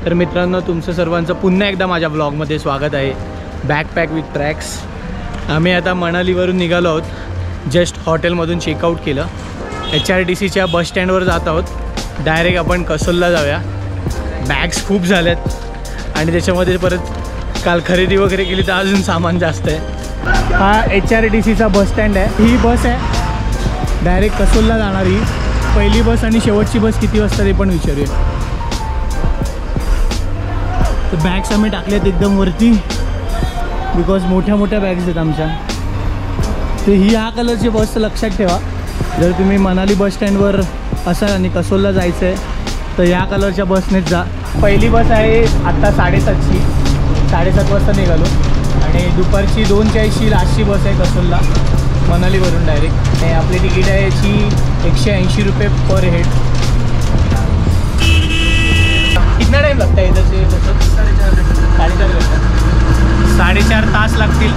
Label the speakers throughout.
Speaker 1: तर मित्रांनो, तुमचं सर्वांचं पुन्हा एकदा माझ्या ब्लॉगमध्ये स्वागत आहे. Backpack with tracks. आम्ही आता मनालीवरून निघालो आहोत. जस्ट हॉटेलमधून चेकआउट केलं. HRTCच्या बस स्टँडवर जात आहोत. डायरेक्ट आपण कसोलला जाऊया. बॅग्स खूप झाल्यात आणि त्याच्यामध्ये परत काल खरेदी वगैरे केली तर अजून सामान जास्त आहे. हा HRTCचा बस स्टँड आहे. ही बस आहे डायरेक्ट कसोलला जाणारी. पहिली बस आणि शेवटची बस किती वाजता ते पण विचारूया. तर बॅग्स आम्ही टाकल्यात एकदम वरती बिकॉज मोठ्या मोठ्या बॅग्स आहेत आमच्या. तर ही ह्या कलरची बस लक्षात ठेवा. जर तुम्ही मनाली बस स्टँडवर असाल आणि कसोलला जायचं आहे तर या कलरच्या बसनेच जा. पहिली बस आहे आत्ता 7:30ची. 7:30 वाजता निघालो आणि दुपारची 2:40 लास्टची बस आहे कसोलला मनालीवरून डायरेक्ट. आणि आपली तिकीट आहे याची 180 रुपये पर हेड. कितना टाइम लगता है इधर से? 4.5 घंटा. 4.5 तास लागतील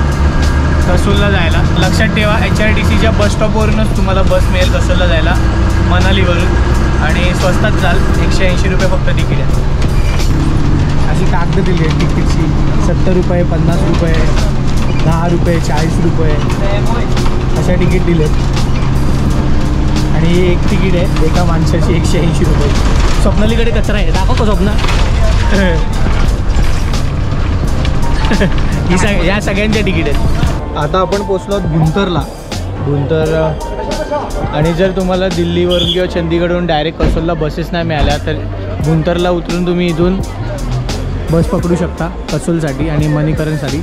Speaker 1: कसोलला जायला. लक्षात ठेवा HRTCच्या बस स्टॉपवरूनच तुम्हाला बस मिळेल कसोलला जायला मनालीवरून. आणि स्वस्तात जाल. 180 रुपये फक्त तिकीट आहे. अशी कागद दिली आहे तिकीटची. 70 रुपये, 50 रुपये, 10 रुपये, 40 रुपये अशा तिकीट दिलेत. आणि एक तिकीट आहे एका माणसाची 180 रुपये. स्वप्नालीकडे कचरा आहे, दाखव का स्वप्ना. या सगळ्यांच्या तिकीट आहेत. आता आपण पोचलो आहोत भुंतरला. भुंतर. आणि जर तुम्हाला दिल्लीवरून किंवा चंदीगडवरून डायरेक्ट कसोलला बसेस नाही मिळाल्या तर भुंतरला उतरून तुम्ही इथून बस पकडू शकता कसोलसाठी आणि मणीकरणसाठी.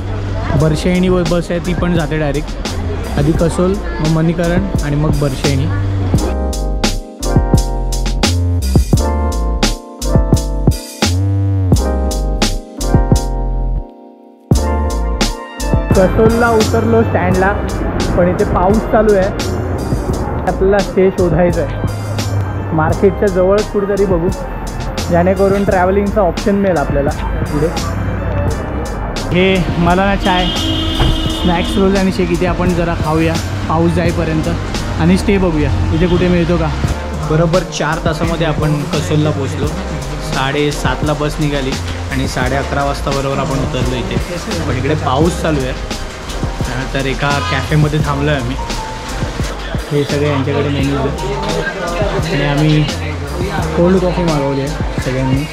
Speaker 1: बरशेणी बस आहे ती पण जाते डायरेक्ट. आधी कसोल, मग मणीकरण आणि मग बरशेणी. कसोलला उतरलो स्टँडला, पण इथे पाऊस चालू आहे. आपल्याला स्टे शोधायचं आहे. मार्केटच्या जवळच कुठेतरी बघू जेणेकरून ट्रॅव्हलिंगचा ऑप्शन मिळेल आपल्याला पुढे. हे मला ना चाय, स्नॅक्स, रोज आणि शेक इथे आपण जरा खाऊया पाऊस जाईपर्यंत आणि स्टे बघूया इथे कुठे मिळतो का. बरोबर 4 तासामध्ये आपण कसोलला पोचलो. 7:30ला बस निघाली आणि 11:30 वाजता बरोबर आपण उतरलो इथे. पण इकडे पाऊस चालू आहे तर एका कॅफेमध्ये थांबलो आहे आम्ही. हे सगळे यांच्याकडे मेन्यूज आहेत आणि आम्ही कोल्ड कॉफी मागवली आहे सगळ्यांनी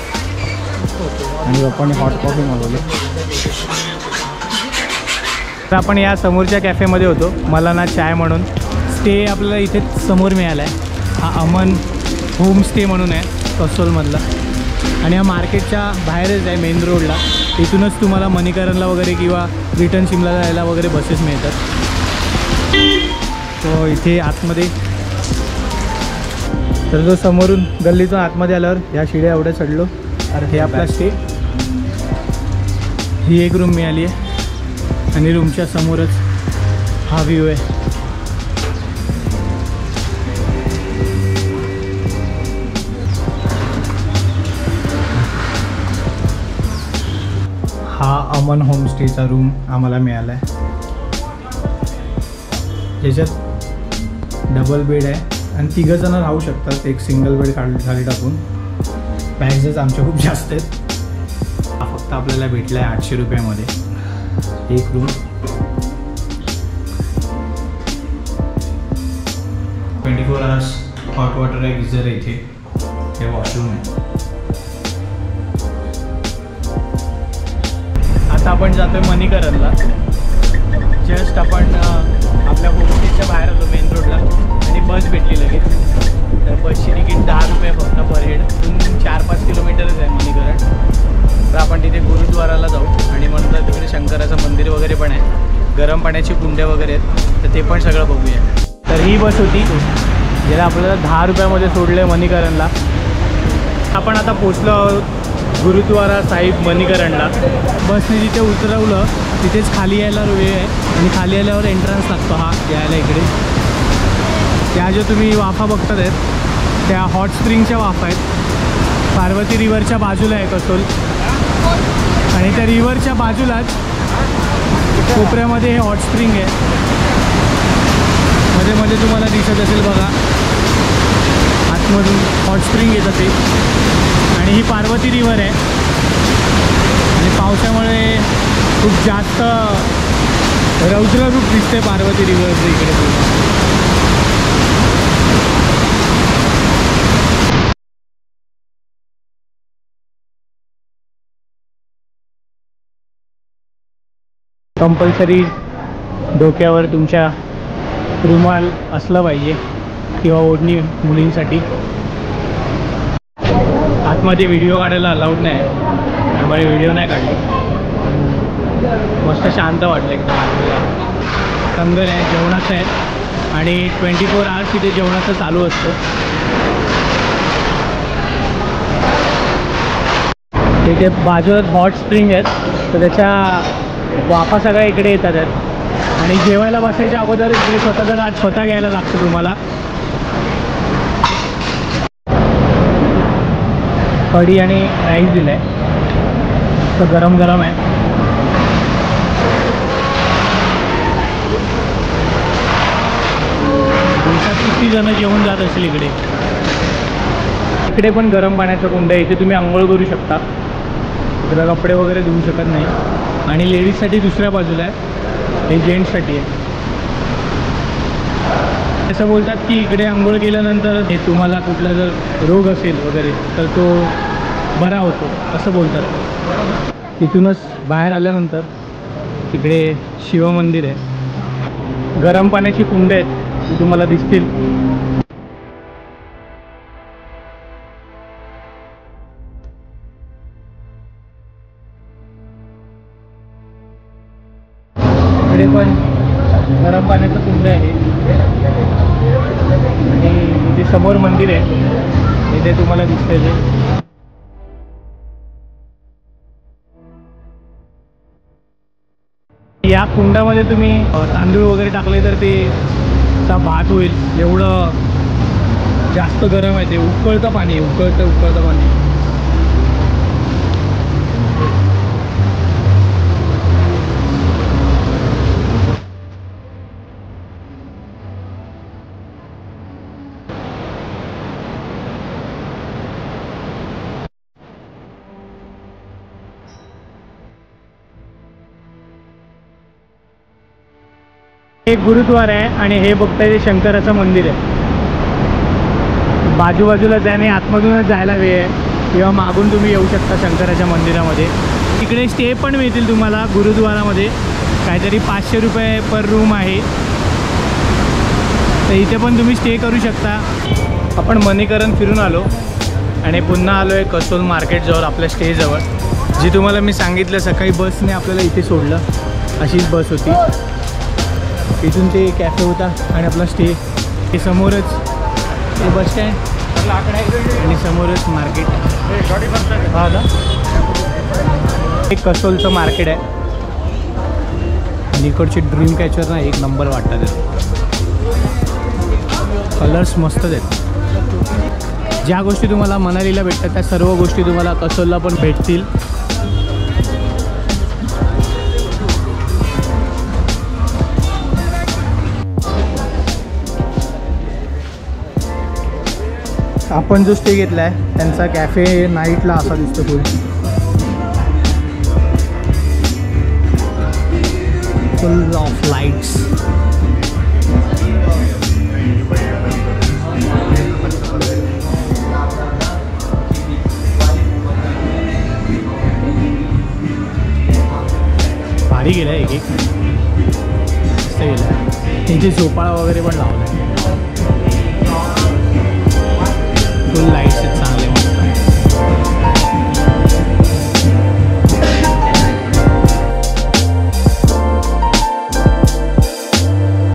Speaker 1: आणि आपण हॉट कॉफी मागवली. तर आपण या समोरच्या कॅफेमध्ये होतो मला ना चाय म्हणून. स्टे आपल्याला इथेच समोर मिळाला आहे. हा अमन होमस्टे म्हणून आहे कसोलमधला आणि हा मार्केटच्या बाहेरच आहे मेन रोडला. इथूनच तुम्हाला मणीकरणला वगैरे किंवा रिटर्न शिमला जायला वगैरे बसेस मिळतात. तो इथे आतमध्ये. तर जो समोरून गल्लीतून आतमध्ये आल्यावर ह्या शिड्या एवढ्या चढलो. अरे हे आपला स्टे. ही एक रूम मिळाली आहे आणि रूमच्या समोरच हा व्ह्यू आहे. हा अमन होमस्टेचा रूम आम्हाला मिळाला आहे. ज्याच्यात डबल बेड आहे आणि 3 जणं राहू शकतात. एक सिंगल बेड खाली टाकून. बॅग्सच आमच्या खूप जास्त आहेत. हा फक्त आपल्याला भेटला आहे 800 रुपयामध्ये एक रूम. 24 आवर्स हॉट वॉटर आहे, गिझर आहे इथे. हे वॉशरूम आहे. आता आपण जातोय मणीकरणला. जस्ट आपण आपल्या होमस्टेच्या बाहेर आलो मेन रोडला आणि बस भेटली लगेच. तर बसची तिकीट 10 रुपये फक्त पर हेड. 4-5 किलोमीटरच आहे मणीकरण. तर आपण तिथे गुरुद्वाराला जाऊ आणि म्हणतात तिकडे शंकराचं मंदिर वगैरे पण आहे. गरम पाण्याची कुंड्या वगैरे आहेत तर ते पण सगळं बघूया. तर ही बस होती ज्याला आपल्याला 10 रुपयामध्ये सोडलं आहे मणीकरणला. आपण आता पोचलो आहोत गुरुद्वारा साहिब मणीकरणला. बसने जिथे उतरवलं तिथेच खाली यायला वेळ आहे आणि खाली आल्यावर एंट्रन्स लागतो हा यायला इकडे. त्या ज्या तुम्ही वाफा बघतात आहेत त्या हॉट स्प्रिंगच्या वाफा आहेत. पार्वती रिव्हरच्या बाजूला आहे कसोल आणि त्या रिव्हरच्या बाजूलाच कोपऱ्यामध्ये हे हॉट स्प्रिंग आहे. मध्ये मध्ये तुम्हाला दिसत असेल बघा आतमधून हॉट स्प्रिंग येतं ते. आणि ही पार्वती रिव्हर आहे आणि पावसामुळे खूप जास्त रौद्ररूप दिसते पार्वती रिव्हरचं इकडे पूर्ण. कंपल्सरी डोक्यावर तुमच्या रुमाल असलं पाहिजे किंवा ओढणी मुलींसाठी. आतमध्ये व्हिडिओ काढायला अलाउड नाही, त्यामुळे व्हिडिओ नाही काढले. मस्त शांत वाटलं एकदम आतमध्ये. लंगर आहे, जेवणाचं आहे आणि 24 आवर्स तिथे जेवणाचं चालू असतं. तिथे बाजूला हॉट स्प्रिंग आहेत, तर त्याच्या वाफा सगळ्या इकडे येतात आहेत आणि जेवायला बसायच्या अगोदर इकडे स्वतः घ्यायला लागतं तुम्हाला. कढी आणि राईस दिलं आहे, तर गरम गरम आहे. दिवसात किती जणं जेवून जात असेल इकडे. इकडे पण गरम पाण्याचं कुंड आहे, इथे तुम्ही आंघोळ करू शकता. इकडे कपडे वगैरे धुवू शकत नाही. आणि लेडीजसाठी दुसऱ्या बाजूला आहे, हे जेंट्ससाठी आहे. असं बोलतात की इकडे आंघोळ केल्यानंतर हे तुम्हाला कुठला जर रोग असेल वगैरे तर तो बरा होतो असं बोलतात. तिथूनच बाहेर आल्यानंतर तिकडे शिवमंदिर आहे. गरम पाण्याची कुंड आहेत, ती तुम्हाला दिसतील. इकडे पण गरम पाण्याचं कुंड आहे आणि इथे समोर मंदिर आहे, इथे तुम्हाला दिसते ते. या कुंडामध्ये तुम्ही तांदूळ वगैरे टाकले तर ते भात होईल. एवढं जास्त गरम आहे ते. उकळतं पाणी, उकळतं पाणी. एक गुरुद्वार आहे आणि हे बघताय ते शंकराचं मंदिर आहे. बाजूबाजूला त्याने आतमधूनच जायला वेळ आहे किंवा मागून तुम्ही येऊ शकता शंकराच्या मंदिरामध्ये. इकडे स्टे पण मिळतील तुम्हाला गुरुद्वारामध्ये, काहीतरी 500 रुपये पर रूम आहे, तर इथे पण तुम्ही स्टे करू शकता. आपण मणीकरण फिरून आलो आणि पुन्हा आलो आहे कसोल मार्केटजवळ आपल्या स्टेजवळ. जी तुम्हाला मी सांगितलं सकाळी बसने आपल्याला इथे सोडलं, अशीच बस होती. इथून ते कॅफे होता आणि आपला स्टे. हे समोरच ते बस स्टँड आणि समोरच मार्केट. हा ना, एक कसोलचं मार्केट आहे आणि इकडचे ड्रीम कॅचर ना एक नंबर वाटतात. कलर्स मस्तच आहेत. ज्या गोष्टी तुम्हाला मनालीला भेटतात त्या सर्व गोष्टी तुम्हाला कसोलला पण भेटतील. आपण जो स्टे घेतला आहे त्यांचा कॅफे नाईटला असा दिसतो. फुल ऑफ लाईट्स. भारी गेलं आहे. एक मस्त गेलं आहे. त्यांची झोपाळा वगैरे पण लावला आहे. फुल लाईट्स.